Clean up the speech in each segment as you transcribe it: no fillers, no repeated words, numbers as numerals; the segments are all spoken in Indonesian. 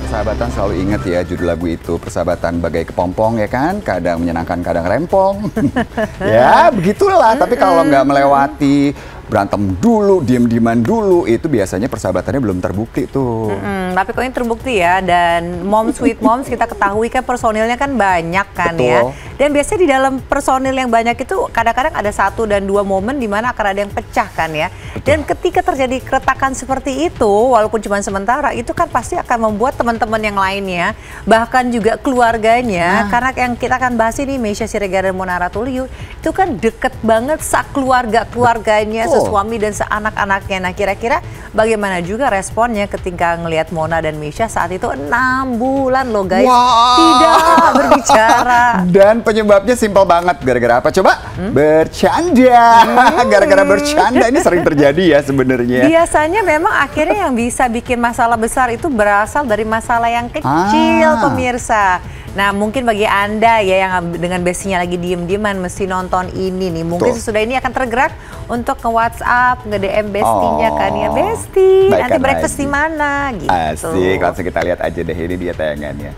persahabatan selalu ingat ya judul lagu itu, persahabatan bagai kepompong ya kan, kadang menyenangkan kadang rempong. Ya begitulah, tapi kalau nggak melewati berantem dulu, diem-dieman dulu, itu biasanya persahabatannya belum terbukti tuh. Tapi kok ini terbukti ya, dan Moms Sweet Moms kita ketahui kan personilnya kan banyak kan. Betul. Ya. Dan biasanya di dalam personil yang banyak itu kadang-kadang ada 1 dan 2 momen di mana akan ada yang pecah kan ya. Betul. Dan ketika terjadi keretakan seperti itu, walaupun cuma sementara, itu kan pasti akan membuat teman-teman yang lainnya, bahkan juga keluarganya, karena yang kita akan bahas ini Meisya Siregar dan Mona Ratuliu, itu kan deket banget keluarganya, suami dan seanak-anaknya. Nah kira-kira bagaimana juga responnya ketika ngelihat Mona dan Meisya saat itu 6 bulan loh guys, tidak berbicara. Dan penyebabnya simpel banget, gara-gara apa coba? Bercanda. Gara-gara bercanda ini sering terjadi ya sebenarnya. Biasanya memang akhirnya yang bisa bikin masalah besar itu berasal dari masalah yang kecil pemirsa. Nah mungkin bagi Anda ya yang dengan bestinya lagi diem-dieman mesti nonton ini nih. Mungkin sesudah ini akan tergerak untuk ke WhatsApp, nge-DM bestinya kan ya. Besti, nanti breakfast di mana gitu. Asik, langsung kita lihat aja deh, ini dia tayangannya.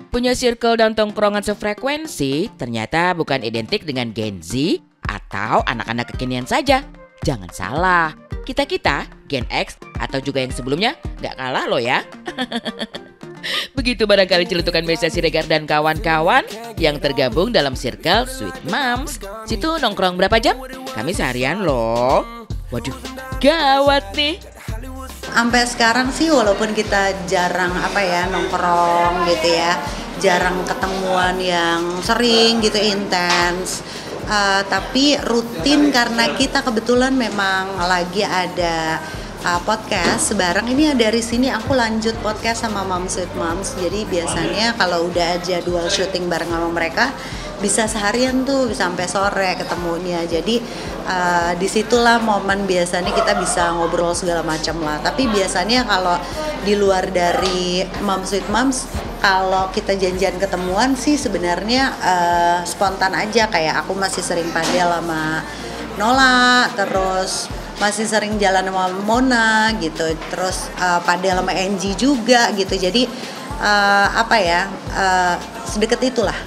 Punya circle dan tongkrongan sefrekuensi ternyata bukan identik dengan Gen Z atau anak-anak kekinian saja. Jangan salah, kita-kita, Gen X atau juga yang sebelumnya nggak kalah loh ya. Begitu barangkali celutukan Meisya Siregar dan kawan-kawan yang tergabung dalam circle Sweet Moms. Situ nongkrong berapa jam? Kami seharian loh. Waduh, gawat nih. Sampai sekarang sih walaupun kita jarang nongkrong gitu ya, jarang ketemuan yang sering gitu intens, tapi rutin karena kita kebetulan memang lagi ada podcast bareng. Ini dari sini aku lanjut podcast sama Moms Sweet Moms. Jadi biasanya kalau udah jadwal syuting bareng sama mereka bisa seharian tuh, bisa sampai sore ketemunya. Jadi disitulah momen biasanya kita bisa ngobrol segala macam lah. Tapi biasanya kalau di luar dari Moms Sweet Moms, kalau kita janjian ketemuan sih sebenarnya spontan aja. Kayak aku masih sering padel sama Nola, terus masih sering jalan sama Mona gitu, terus padel sama Angie juga gitu. Jadi sedekat itulah.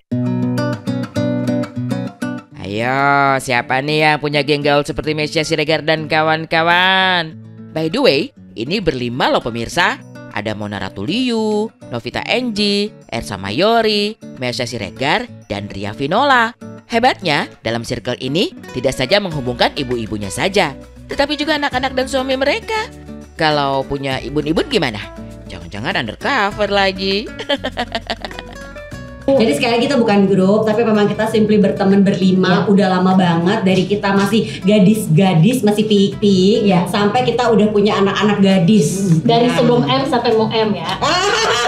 Ayo, siapa nih yang punya geng gaul seperti Meisya Siregar dan kawan-kawan? By the way, ini berlima loh pemirsa. Ada Mona Ratuliu, Novita Angie, Ersa Mayori, Meisya Siregar, dan Ria Vinola. Hebatnya, dalam circle ini tidak saja menghubungkan ibu-ibunya saja, tetapi juga anak-anak dan suami mereka. Kalau punya ibun-ibun gimana? Jangan-jangan undercover lagi. Jadi sekali lagi kita bukan grup, tapi memang kita simply berteman berlima. Udah lama banget, dari kita masih gadis-gadis, masih piik-piik, sampai kita udah punya anak-anak gadis. Dari sebelum M sampai mau M ya.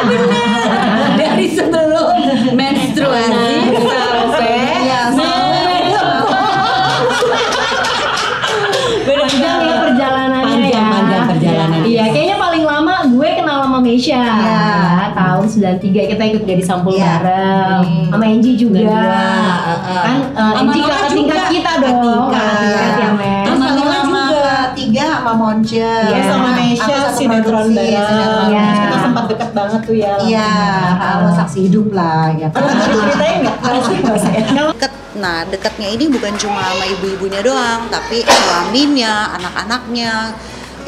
Benar. Dari sebelum menstruasi sampai panjang ya perjalanannya ya. Panjang perjalanan. Iya, kayaknya paling lama gue kenal sama Meisya. Tahun 93 kita ikut Gadis Sampul bareng. Sama Angie juga. Kan Angie kakak tingkat kita dong. Terus sama tiga sama Monce. Sama Meisya sinetron bareng. Kita sempat deket banget tuh ya. Iya, saksi hidup lah ya. Ceritain nggak? Nah, dekatnya ini bukan cuma sama ibu-ibunya doang, tapi suaminya, anak-anaknya,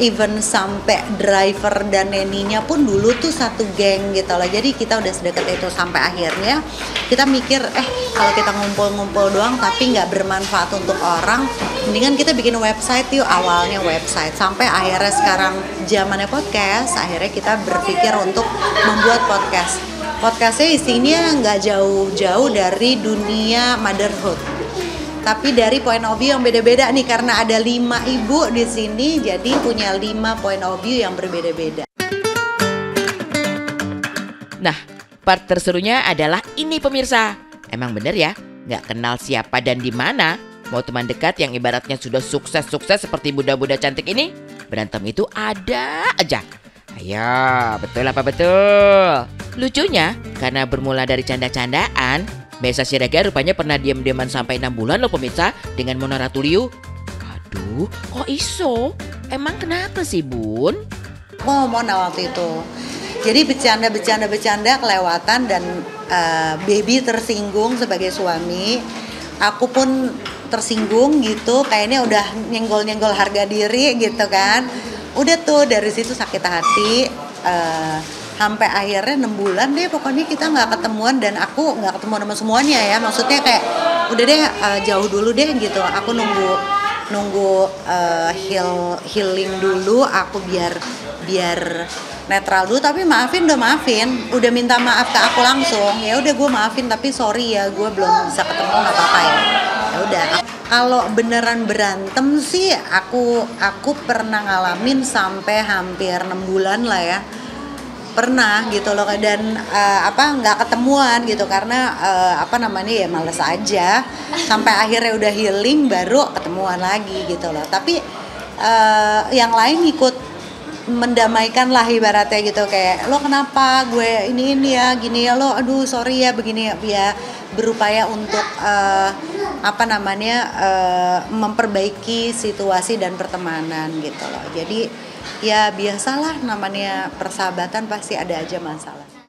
even sampai driver dan neninya pun dulu tuh satu geng gitu loh. Jadi kita udah sedekat itu sampai akhirnya kita mikir, kalau kita ngumpul-ngumpul doang tapi nggak bermanfaat untuk orang, mendingan kita bikin website yuk. Awalnya website, sampai akhirnya sekarang zamannya podcast, akhirnya kita berpikir untuk membuat podcast. Podcastnya isinya nggak jauh-jauh dari dunia motherhood, tapi dari point of view yang beda-beda nih, karena ada 5 ibu di sini, jadi punya 5 point of view yang berbeda-beda. Nah, part terserunya adalah ini pemirsa. Emang bener ya, nggak kenal siapa dan di mana. Mau teman dekat yang ibaratnya sudah sukses-sukses seperti Bunda-Bunda cantik ini, berantem itu ada aja. Ayo, betul apa betul? Lucunya, karena bermula dari canda-candaan, Meisya Siregar rupanya pernah diam-diaman sampai 6 bulan loh pemirsa dengan Mona Ratuliu. Aduh, kok iso? Emang kenapa sih Bun? Aku ngomong waktu itu. Jadi bercanda kelewatan dan baby tersinggung sebagai suami. Aku pun tersinggung gitu, kayaknya udah nyenggol-nyenggol harga diri gitu kan. Udah tuh dari situ sakit hati. Sampai akhirnya 6 bulan deh pokoknya kita nggak ketemuan dan aku nggak ketemu sama semuanya ya. Maksudnya kayak udah deh jauh dulu deh gitu. Aku nunggu healing dulu, aku biar netral dulu. Tapi udah maafin, udah minta maaf ke aku langsung. Ya udah gue maafin tapi sorry ya gue belum bisa ketemu, nggak apa-apa ya. Ya udah. Kalau beneran berantem sih aku pernah ngalamin sampai hampir 6 bulan lah ya. Pernah gitu loh, dan nggak ketemuan gitu karena ya males aja, sampai akhirnya udah healing baru ketemuan lagi gitu loh. Tapi yang lain ikut mendamaikan lah ibaratnya gitu, kayak lo kenapa gue ini ya gini ya, lo aduh sorry ya begini ya, berupaya untuk memperbaiki situasi dan pertemanan gitu loh. Jadi ya biasalah, namanya persahabatan pasti ada aja masalah.